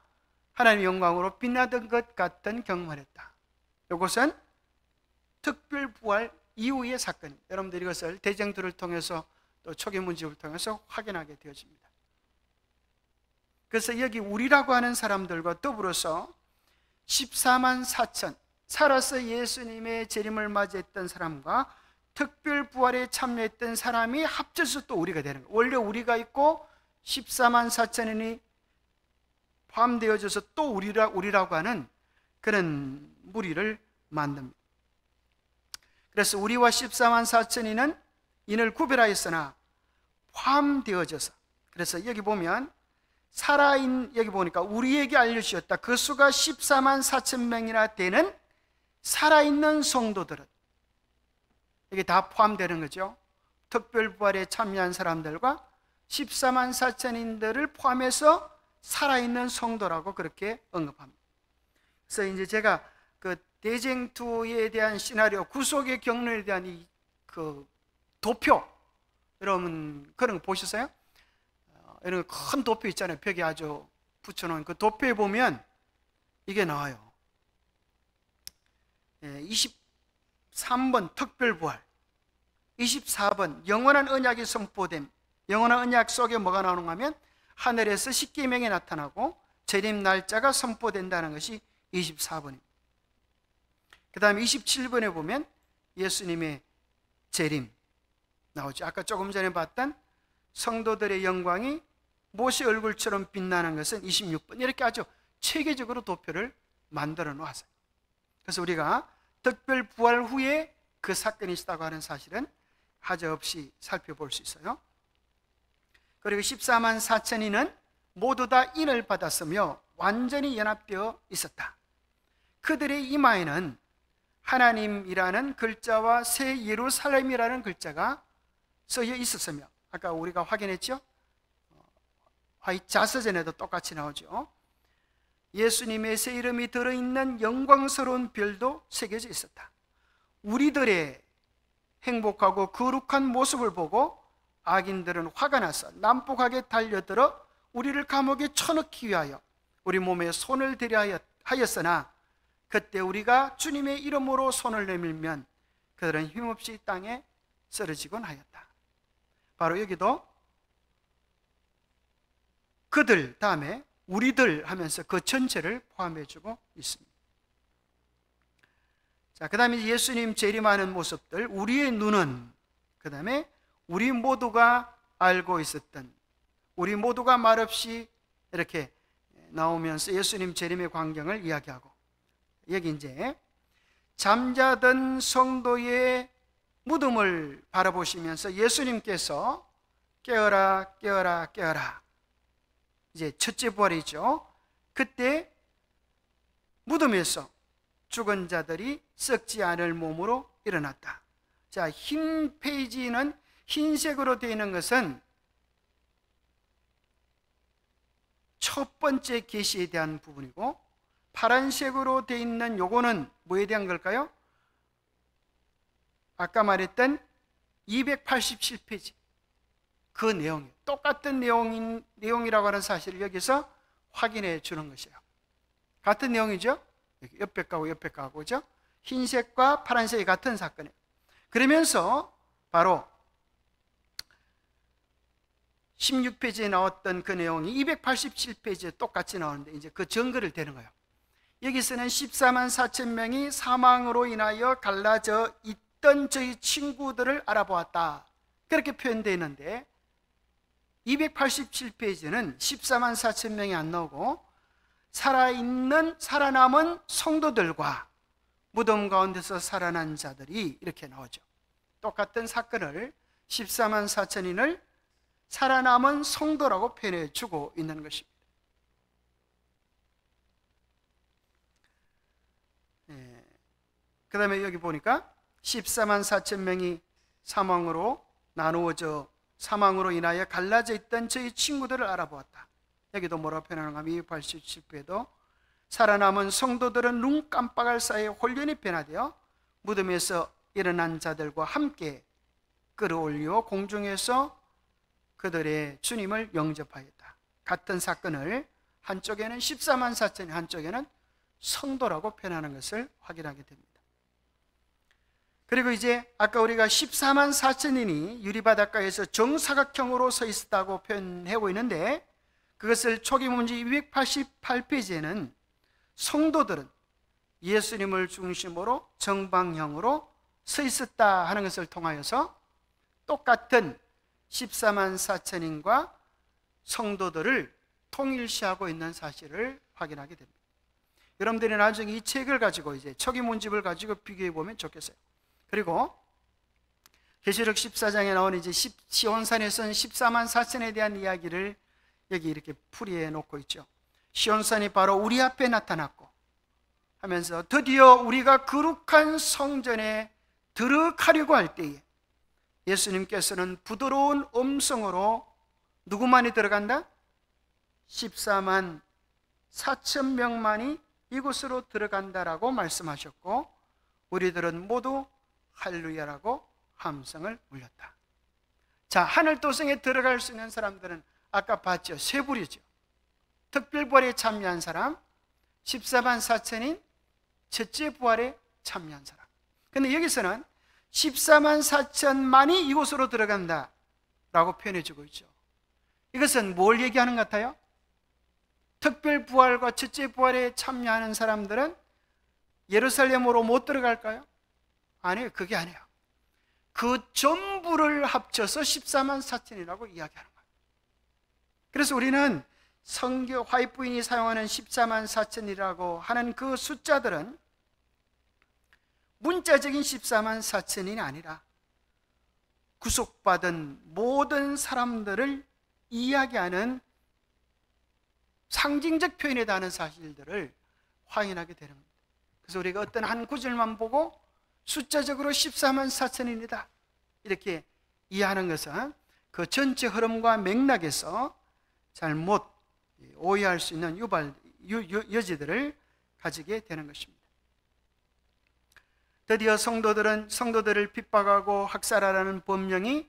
하나님의 영광으로 빛나던 것 같은 경험을 했다. 이것은 특별부활 이후의 사건입니다. 여러분들이 이것을 대쟁들을 통해서 또 초기 문집을 통해서 확인하게 되어집니다. 그래서 여기 우리라고 하는 사람들과 더불어서 14만 4천 살아서 예수님의 재림을 맞이했던 사람과 특별부활에 참여했던 사람이 합쳐서 또 우리가 되는 거예요. 원래 우리가 있고 14만 4천인이 포함되어져서 또 우리라고 하는 그런 무리를 만듭니다. 그래서 우리와 14만 4천인은 인을 구별하였으나 포함되어져서 그래서 여기 보면 여기 보니까 우리에게 알려주셨다. 그 수가 14만 4천 명이나 되는 살아있는 성도들은 이게 다 포함되는 거죠. 특별부활에 참여한 사람들과 14만 4천인들을 포함해서 살아있는 성도라고 그렇게 언급합니다. 그래서 이제 제가 그 대쟁투에 대한 시나리오, 구속의 경로에 대한 그 도표, 여러분 그런 거 보셨어요? 이런 큰 도표 있잖아요. 벽에 아주 붙여놓은 그 도표에 보면 이게 나와요. 23번 특별부활, 24번 영원한 언약이 선포됨. 영원한 언약 속에 뭐가 나오는가 하면 하늘에서 십계명이 나타나고 재림 날짜가 선포된다는 것이 24번입니다. 그 다음에 27번에 보면 예수님의 재림 나오죠. 아까 조금 전에 봤던 성도들의 영광이 모세 얼굴처럼 빛나는 것은 26번. 이렇게 아주 체계적으로 도표를 만들어 놓았어요. 그래서 우리가 특별 부활 후에 그 사건이 있다고 하는 사실은 하저없이 살펴볼 수 있어요. 그리고 14만 4천인은 모두 다 인을 받았으며 완전히 연합되어 있었다. 그들의 이마에는 하나님이라는 글자와 새 예루살렘이라는 글자가 써져 있었으며, 아까 우리가 확인했죠? 자서전에도 똑같이 나오죠. 예수님의 새 이름이 들어있는 영광스러운 별도 새겨져 있었다. 우리들의 행복하고 거룩한 모습을 보고 악인들은 화가 나서 난폭하게 달려들어 우리를 감옥에 쳐넣기 위하여 우리 몸에 손을 대려 하였으나, 그때 우리가 주님의 이름으로 손을 내밀면 그들은 힘없이 땅에 쓰러지곤 하였다. 바로 여기도 그들 다음에 우리들 하면서 그 전체를 포함해주고 있습니다. 자, 그 다음에 예수님 재림하는 모습들, 우리의 눈은, 그 다음에 우리 모두가 알고 있었던, 우리 모두가 말없이 이렇게 나오면서 예수님 재림의 광경을 이야기하고, 여기 이제 잠자던 성도의 무덤을 바라보시면서 예수님께서 깨어라 깨어라 깨어라, 이제 첫째 부활이죠. 그때 무덤에서 죽은 자들이 썩지 않을 몸으로 일어났다. 자, 흰 페이지는, 흰색으로 되어 있는 것은 첫 번째 계시에 대한 부분이고, 파란색으로 되어 있는 요거는 뭐에 대한 걸까요? 아까 말했던 287페이지 그 내용이에요. 똑같은 내용이라고 하는 사실을 여기서 확인해 주는 것이에요. 같은 내용이죠. 옆에 가고 옆에 가고, 그죠? 흰색과 파란색이 같은 사건이에요. 그러면서 바로 16페이지에 나왔던 그 내용이 287페이지에 똑같이 나오는데, 이제 그 증거를 대는 거예요. 여기서는 14만 4천 명이 사망으로 인하여 갈라져 있던 저희 친구들을 알아보았다, 그렇게 표현되어 있는데, 287페이지는 14만 4천 명이 안 나오고 살아남은 성도들과 무덤 가운데서 살아난 자들이 이렇게 나오죠. 똑같은 사건을 14만 4천인을 살아남은 성도라고 표현해 주고 있는 것입니다. 그 다음에 여기 보니까 14만 4천 명이 사망으로 나누어져 사망으로 인하여 갈라져 있던 저희 친구들을 알아보았다. 여기도 뭐라고 표현하는가 하면 287페이지에도 살아남은 성도들은 눈 깜빡할 사이에 홀연히 변화되어 무덤에서 일어난 자들과 함께 끌어올려 공중에서 그들의 주님을 영접하였다. 같은 사건을 한쪽에는 14만 4천이, 한쪽에는 성도라고 표현하는 것을 확인하게 됩니다. 그리고 이제 아까 우리가 14만 4천인이 유리바닷가에서 정사각형으로 서 있었다고 표현하고 있는데, 그것을 초기 문제 288페이지에는 성도들은 예수님을 중심으로 정방형으로 서 있었다 하는 것을 통하여서 똑같은 14만 4천인과 성도들을 통일시하고 있는 사실을 확인하게 됩니다. 여러분들이 나중에 이 책을 가지고 이제 초기 문집을 가지고 비교해 보면 좋겠어요. 그리고 계시록 14장에 나오는 이제 시온산에서는 14만 4천에 대한 이야기를 여기 이렇게 풀이해 놓고 있죠. 시온산이 바로 우리 앞에 나타났고 하면서 드디어 우리가 거룩한 성전에 들어가려고 할 때에 예수님께서는 부드러운 음성으로 누구만이 들어간다? 14만 4천 명만이 이곳으로 들어간다라고 말씀하셨고, 우리들은 모두 할렐루야라고 함성을 울렸다. 자, 하늘도성에 들어갈 수 있는 사람들은 아까 봤죠? 세 부류죠. 특별부활에 참여한 사람, 14만 4천인 첫째 부활에 참여한 사람. 근데 여기서는 14만 4천만이 이곳으로 들어간다 라고 표현해 주고 있죠. 이것은 뭘 얘기하는 것 같아요? 특별부활과 첫째 부활에 참여하는 사람들은 예루살렘으로 못 들어갈까요? 아니에요. 그게 아니에요. 그 전부를 합쳐서 14만 4천이라고 이야기하는 거예요. 그래서 우리는 성경 화이트부인이 사용하는 14만 4천이라고 하는 그 숫자들은 문자적인 14만 4천인이 아니라 구속받은 모든 사람들을 이야기하는 상징적 표현에 대한 사실들을 확인하게 되는 겁니다. 그래서 우리가 어떤 한 구절만 보고 숫자적으로 14만 4천인이다 이렇게 이해하는 것은 그 전체 흐름과 맥락에서 잘못 오해할 수 있는 여지들을 가지게 되는 것입니다. 드디어 성도들을 핍박하고 학살하라는 법령이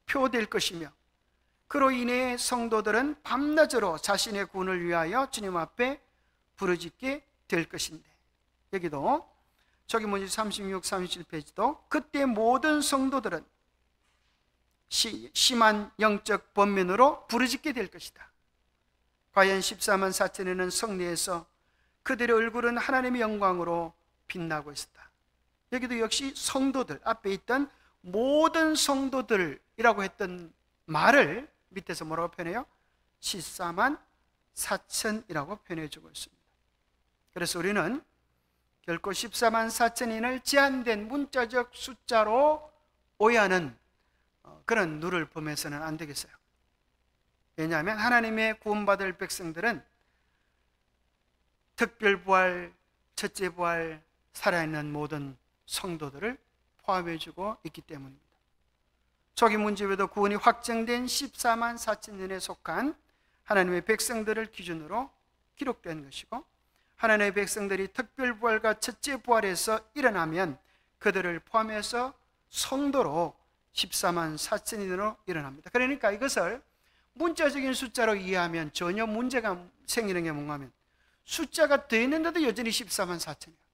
공표될 것이며, 그로 인해 성도들은 밤낮으로 자신의 구원을 위하여 주님 앞에 부르짖게 될 것인데, 여기도 조기문지 36, 37페이지도 그때 모든 성도들은 심한 영적 번면으로 부르짖게 될 것이다. 과연 14만 4천에는 성내에서 그들의 얼굴은 하나님의 영광으로 빛나고 있었다. 여기도 역시 성도들, 앞에 있던 모든 성도들이라고 했던 말을 밑에서 뭐라고 표현해요? 14만 4천이라고 표현해주고 있습니다. 그래서 우리는 결코 14만 4천인을 제한된 문자적 숫자로 오해하는 그런 누를 범해서는 안 되겠어요. 왜냐하면 하나님의 구원받을 백성들은 특별부활, 첫째부활, 살아있는 모든 성도들을 포함해주고 있기 때문입니다. 조기문집에도 구원이 확정된 14만 4천년에 속한 하나님의 백성들을 기준으로 기록된 것이고, 하나님의 백성들이 특별부활과 첫째부활에서 일어나면 그들을 포함해서 성도로 14만 4천인으로 일어납니다. 그러니까 이것을 문자적인 숫자로 이해하면 전혀 문제가 생기는 게 뭔가 하면 숫자가 더 있는데도 여전히 14만 4천이에요.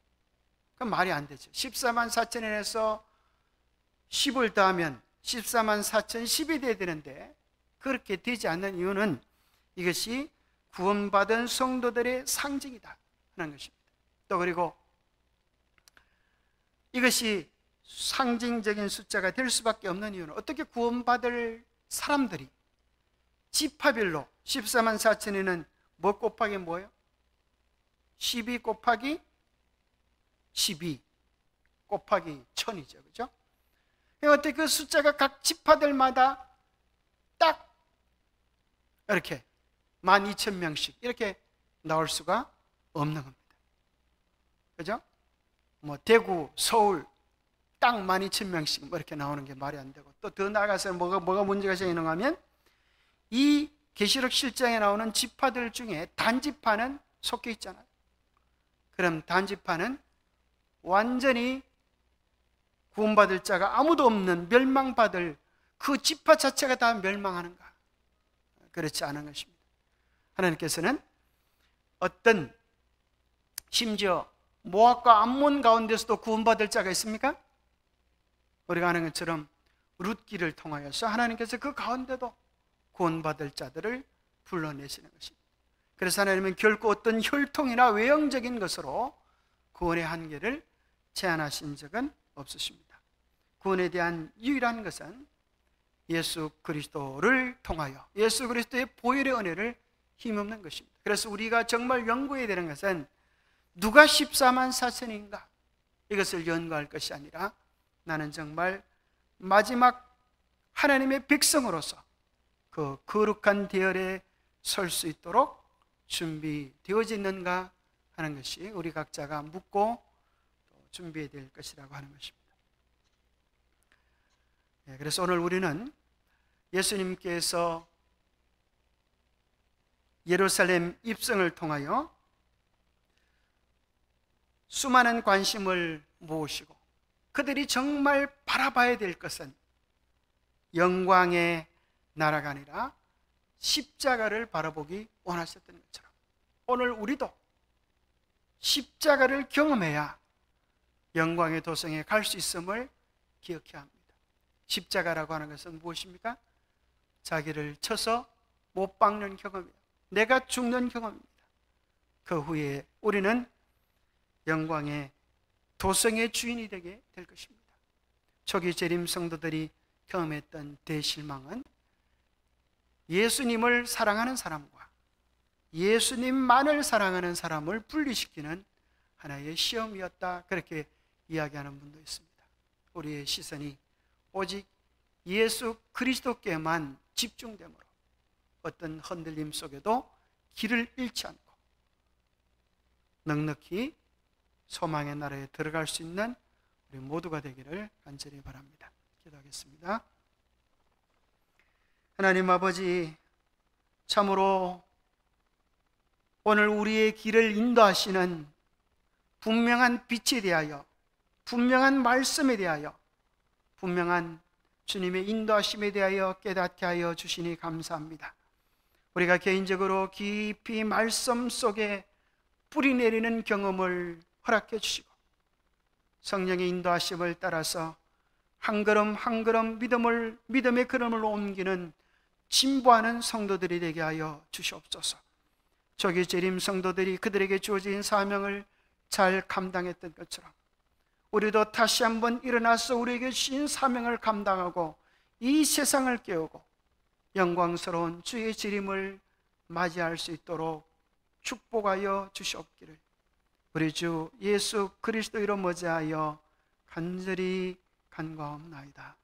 그럼 말이 안 되죠. 14만 4천에서 10을 더하면 14만 4천 10이 돼야 되는데 그렇게 되지 않는 이유는 이것이 구원받은 성도들의 상징이다 하는 것입니다. 또 그리고 이것이 상징적인 숫자가 될 수밖에 없는 이유는 어떻게 구원받을 사람들이 지파별로 14만 4천에는 뭐 곱하기 뭐예요? 12 곱하기 12 곱하기 1000이죠. 그죠? 어떻게 그 숫자가 각 지파들마다 딱 이렇게 12,000명씩 이렇게 나올 수가 없는 겁니다. 그죠? 뭐 대구, 서울 딱 12,000명씩 뭐 이렇게 나오는 게 말이 안 되고, 또 더 나아가서 뭐가 문제가 생기는가 하면 이 계시록 실장에 나오는 지파들 중에 단지파는 속해 있잖아요. 그럼 단지파는 완전히 구원받을 자가 아무도 없는 멸망받을 그 지파 자체가 다 멸망하는가? 그렇지 않은 것입니다. 하나님께서는 어떤 심지어 모압과 암몬 가운데서도 구원받을 자가 있습니까? 우리가 아는 것처럼 룻기를 통하여서 하나님께서 그 가운데도 구원받을 자들을 불러내시는 것입니다. 그래서 하나님은 결코 어떤 혈통이나 외형적인 것으로 구원의 한계를 제한하신 적은 없으십니다. 구원에 대한 유일한 것은 예수 그리스도를 통하여 예수 그리스도의 보혈의 은혜를 힘없는 것입니다. 그래서 우리가 정말 연구해야 되는 것은 누가 14만 4천인가 이것을 연구할 것이 아니라 나는 정말 마지막 하나님의 백성으로서 그 거룩한 대열에 설 수 있도록 준비되어져 있는가 하는 것이 우리 각자가 묻고 준비해야 될 것이라고 하는 것입니다. 그래서 오늘 우리는 예수님께서 예루살렘 입성을 통하여 수많은 관심을 모으시고 그들이 정말 바라봐야 될 것은 영광의 나라가 아니라 십자가를 바라보기 원하셨던 것처럼 오늘 우리도 십자가를 경험해야 영광의 도성에 갈 수 있음을 기억해야 합니다. 십자가라고 하는 것은 무엇입니까? 자기를 쳐서 못 박는 경험이에요. 내가 죽는 경험입니다. 그 후에 우리는 영광의 도성의 주인이 되게 될 것입니다. 초기 재림 성도들이 경험했던 대실망은 예수님을 사랑하는 사람과 예수님만을 사랑하는 사람을 분리시키는 하나의 시험이었다, 그렇게 이야기하는 분도 있습니다. 우리의 시선이 오직 예수 그리스도께만 집중되므로 어떤 흔들림 속에도 길을 잃지 않고 넉넉히 소망의 나라에 들어갈 수 있는 우리 모두가 되기를 간절히 바랍니다. 기도하겠습니다. 하나님 아버지, 참으로 오늘 우리의 길을 인도하시는 분명한 빛에 대하여, 분명한 말씀에 대하여, 분명한 주님의 인도하심에 대하여 깨닫게 하여 주시니 감사합니다. 우리가 개인적으로 깊이 말씀 속에 뿌리 내리는 경험을 허락해 주시고 성령의 인도하심을 따라서 한 걸음 한 걸음 믿음의 걸음을 옮기는 진보하는 성도들이 되게 하여 주시옵소서. 조기 재림 성도들이 그들에게 주어진 사명을 잘 감당했던 것처럼 우리도 다시 한번 일어나서 우리에게 주신 사명을 감당하고 이 세상을 깨우고 영광스러운 주의 재림을 맞이할 수 있도록 축복하여 주시옵기를 우리 주 예수 그리스도 이름 머지하여 간절히 간구하옵나이다.